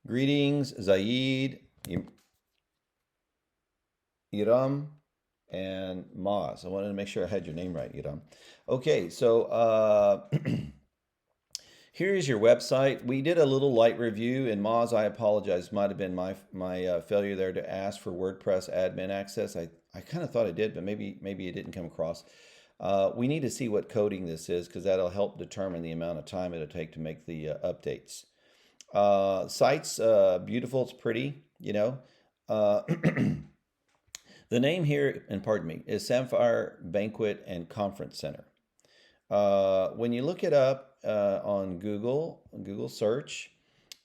Greetings, Zaid, Iram, and Maz. I wanted to make sure I had your name right, Iram. Okay, so here's your website. We did a little light review, and Maz, I apologize. Might have been my failure there to ask for WordPress admin access. I kind of thought I did, but maybe it didn't come across. We need to see what coding this is because that'll help determine the amount of time it'll take to make the updates. Site's beautiful. It's pretty. Uh, the name here, and pardon me, is Sapphire Banquet and Conference Center. When you look it up on Google search,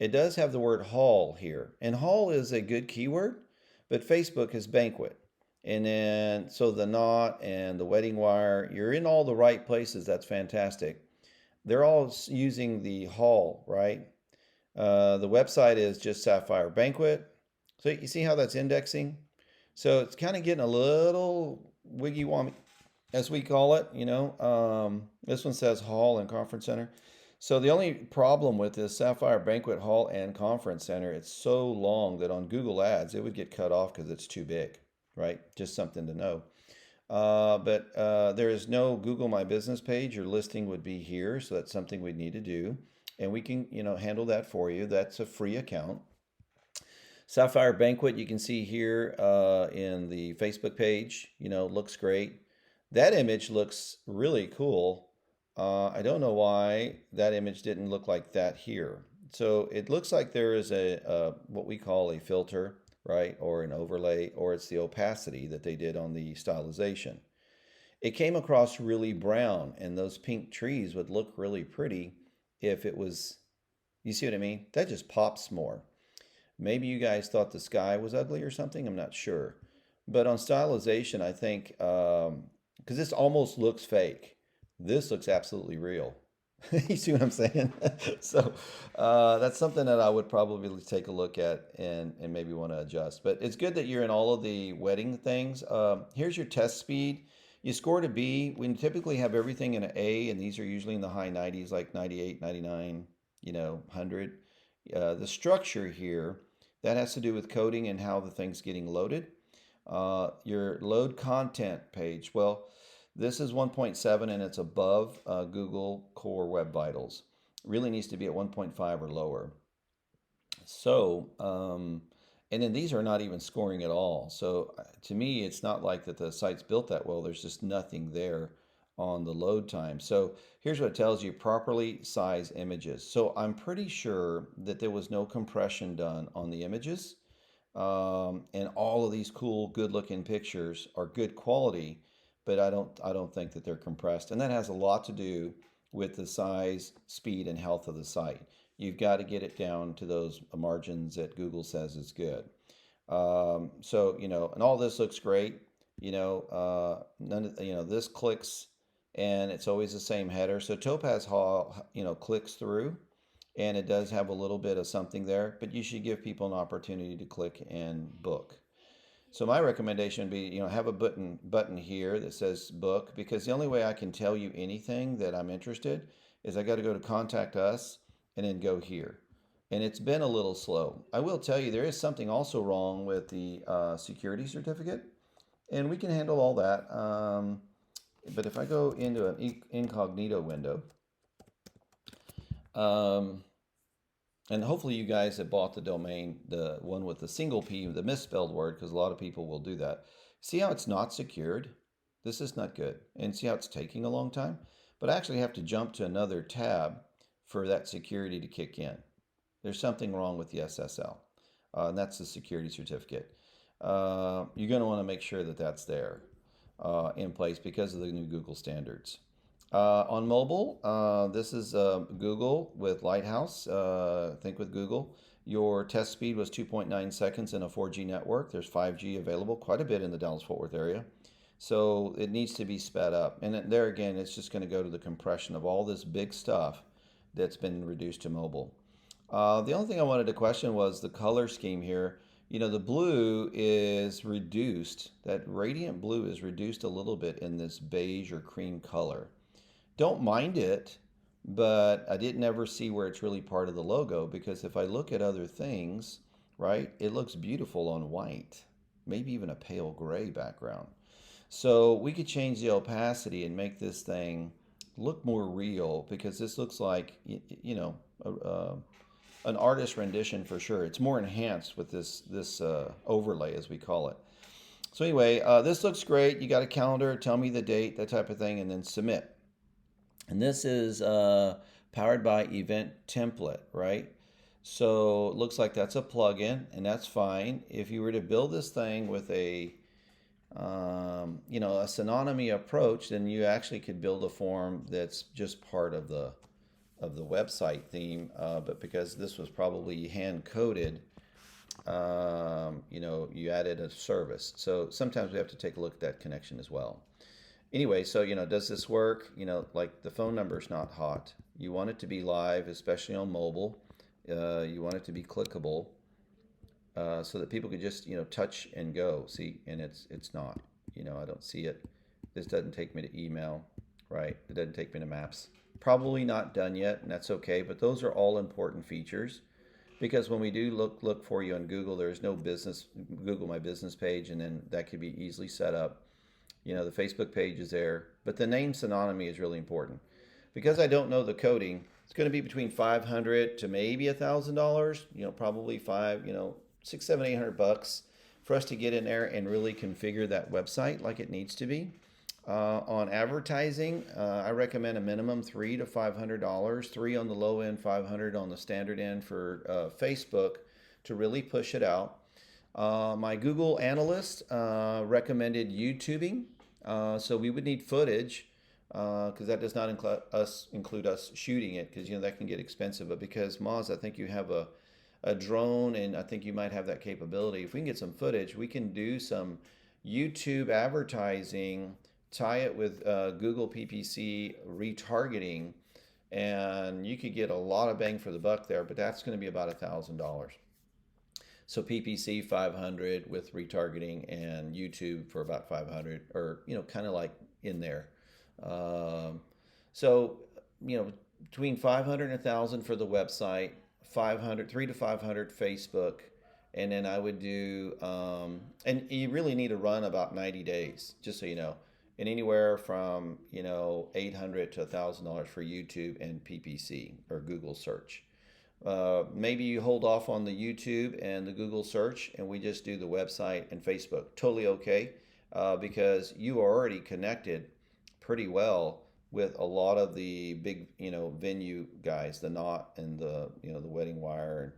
it does have the word hall here. And hall is a good keyword, but Facebook is banquet. And then, so the knot and the wedding wire, you're in all the right places. That's fantastic. They're all using the hall, right? The website is just Sapphire Banquet. So you see how that's indexing? So it's kind of getting a little wiggy wommy, as we call it. This one says Hall and Conference Center. So the only problem with this Sapphire Banquet Hall and Conference Center, it's so long that on Google Ads it would get cut off because it's too big, right? Just something to know. But there is no Google My Business page. Your listing would be here, so that's something we need to do, and we can handle that for you. That's a free account. Sapphire Banquet, you can see here in the Facebook page. Looks great. That image looks really cool. I don't know why that image didn't look like that here. So it looks like there is a what we call a filter, right, or an overlay, or it's the opacity that they did on the stylization. It came across really brown, and those pink trees would look really pretty if it was, you see what I mean? That just pops more. Maybe you guys thought the sky was ugly or something. I'm not sure. But on stylization, I think, because this almost looks fake, this looks absolutely real. You see what I'm saying? So that's something that I would probably take a look at and maybe want to adjust. But it's good that you're in all of the wedding things. Here's your test speed. You scored a B. We typically have everything in an A, and these are usually in the high 90s, like 98, 99, 100. The structure here, that has to do with coding and how the thing's getting loaded. Your load content page, well, this is 1.7 and it's above Google Core Web Vitals. Really needs to be at 1.5 or lower. So, and then these are not even scoring at all. So to me, it's not like that the site's built that well. There's just nothing there on the load time. So here's what it tells you: properly size images. So I'm pretty sure that there was no compression done on the images. And all of these cool, good-looking pictures are good quality, but I don't think that they're compressed, and that has a lot to do with the size, speed, and health of the site. You've got to get it down to those margins that Google says is good. So and all this looks great. None of, this clicks, and it's always the same header. So Topaz Hall, clicks through, and it does have a little bit of something there, but you should give people an opportunity to click and book. So my recommendation would be, have a button here that says book, because the only way I can tell you anything that I'm interested is I got to go to contact us and then go here. And it's been a little slow. I will tell you there is something also wrong with the security certificate, and we can handle all that. But if I go into an incognito window, um, and hopefully you guys have bought the domain, the one with the single P, the misspelled word, because a lot of people will do that. See how it's not secured? This is not good. And see how it's taking a long time? But I actually have to jump to another tab for that security to kick in. There's something wrong with the SSL, and that's the security certificate. You're going to want to make sure that that's there in place because of the new Google standards. On mobile, this is Google with Lighthouse. Think with Google. Your test speed was 2.9 seconds in a 4G network. There's 5G available, quite a bit in the Dallas-Fort Worth area. So it needs to be sped up. And there again, it's just going to go to the compression of all this big stuff that's been reduced to mobile. The only thing I wanted to question was the color scheme here. The blue is reduced. That radiant blue is reduced a little bit in this beige or cream color. Don't mind it, but I didn't ever see where it's really part of the logo because if I look at other things, right, it looks beautiful on white, maybe even a pale gray background. So we could change the opacity and make this thing look more real because this looks like, an artist rendition for sure. It's more enhanced with this overlay, as we call it. So anyway, this looks great. You got a calendar, tell me the date, that type of thing, and then submit. And this is powered by Event Template, right? So it looks like that's a plugin, and that's fine. If you were to build this thing with a synonymy approach, then you actually could build a form that's just part of the website theme. But because this was probably hand coded, you added a service. So sometimes we have to take a look at that connection as well. Anyway, so does this work? Like the phone number is not hot. You want it to be live, especially on mobile. You want it to be clickable, so that people could just touch and go. See, and it's not. I don't see it. This doesn't take me to email, right? It doesn't take me to Maps. Probably not done yet, and that's okay. But those are all important features because when we do look for you on Google, there's no business Google My Business page, and then that could be easily set up. The Facebook page is there, but the name synonymy is really important. Because I don't know the coding, it's going to be between 500 to maybe $1,000. Probably six, seven, $800 for us to get in there and really configure that website like it needs to be. On advertising, I recommend a minimum $300 to $500, three on the low end, 500 on the standard end for Facebook to really push it out. My Google analyst recommended YouTubing, so we would need footage because that does not include us shooting it because that can get expensive. But because Moz, I think you have a drone and I think you might have that capability. If we can get some footage, we can do some YouTube advertising, tie it with Google PPC retargeting, and you could get a lot of bang for the buck there. But that's going to be about $1,000. So PPC 500 with retargeting and YouTube for about 500, or kind of like in there. Um, so between 500 and 1,000 for the website, 500, 3 to 500 Facebook, and then I would do, and you really need to run about 90 days, just so you know, and anywhere from 800 to $1,000 for YouTube and PPC or Google search. Maybe you hold off on the YouTube and the Google search, and we just do the website and Facebook. Totally okay, because you are already connected pretty well with a lot of the big, venue guys, the Knot and the Wedding Wire,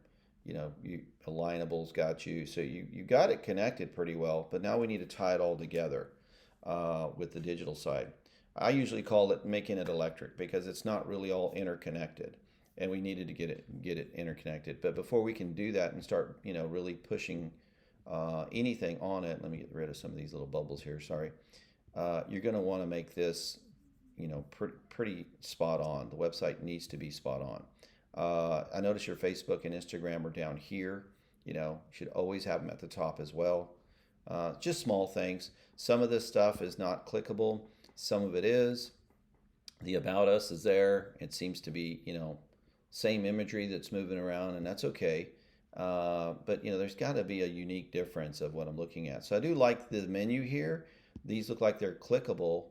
and Alignables got you. So you got it connected pretty well, but now we need to tie it all together with the digital side. I usually call it making it electric because it's not really all interconnected and we needed to get it interconnected. But before we can do that and start, really pushing anything on it, let me get rid of some of these little bubbles here. Sorry. You're going to want to make this, pretty spot on. The website needs to be spot on. I notice your Facebook and Instagram are down here. You should always have them at the top as well. Just small things. Some of this stuff is not clickable. Some of it is. The About Us is there. It seems to be, same imagery that's moving around, and that's okay. But there's got to be a unique difference of what I'm looking at. So I do like the menu here. These look like they're clickable,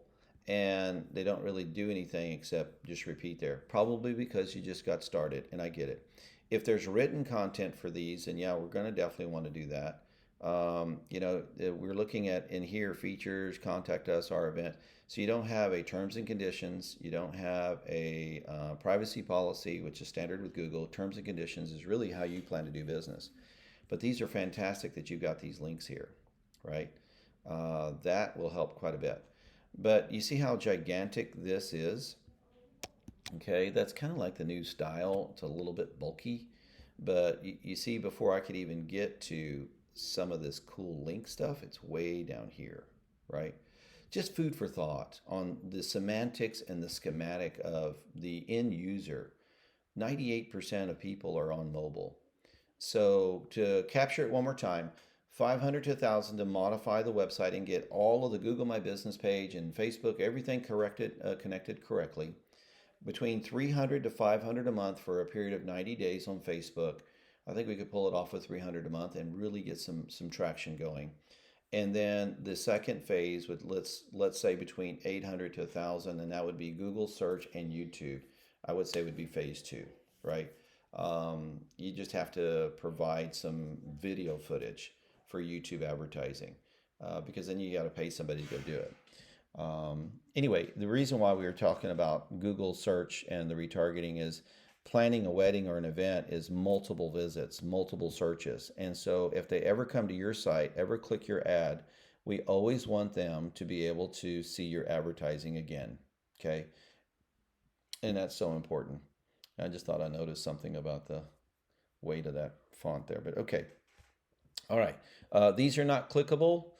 and they don't really do anything except just repeat there. Probably because you just got started, and I get it. If there's written content for these, then yeah, we're going to definitely want to do that. We're looking at in here features, contact us, our event. So you don't have a terms and conditions. You don't have a privacy policy, which is standard with Google. Terms and conditions is really how you plan to do business. But these are fantastic that you've got these links here, right? That will help quite a bit. But you see how gigantic this is? Okay, that's kind of like the new style. It's a little bit bulky. But you see, before I could even get to some of this cool link stuff, it's way down here, right? Just food for thought on the semantics and the schematic of the end user. 98% of people are on mobile. So to capture it one more time, 500 to 1,000 to modify the website and get all of the Google My Business page and Facebook, everything connected correctly. between 300 to 500 a month for a period of 90 days on Facebook. I think we could pull it off with 300 a month and really get some traction going. And then the second phase would, let's say, between 800 to 1,000, and that would be Google search and YouTube. I would say would be phase two, right? You just have to provide some video footage for YouTube advertising, because then you got to pay somebody to go do it. Anyway, the reason why we were talking about Google search and the retargeting is planning a wedding or an event is multiple visits, multiple searches. And so if they ever come to your site, ever click your ad, we always want them to be able to see your advertising again. Okay. And that's so important. I just thought I noticed something about the weight of that font there, but okay. All right. These are not clickable.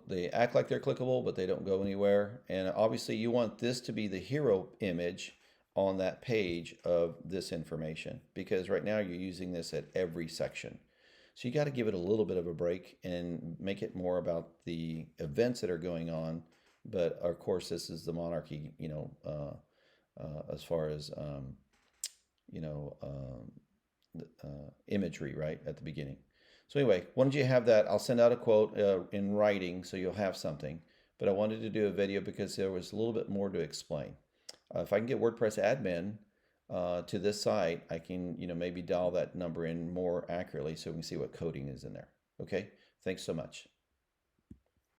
They act like they're clickable, but they don't go anywhere. And obviously you want this to be the hero image on that page of this information, because right now you're using this at every section. So you got to give it a little bit of a break and make it more about the events that are going on. But of course, this is the monarchy, as far as, imagery, right, at the beginning. So anyway, wanted you to have that. I'll send out a quote in writing so you'll have something. But I wanted to do a video because there was a little bit more to explain. If I can get WordPress admin to this site, I can maybe dial that number in more accurately so we can see what coding is in there. Okay, thanks so much.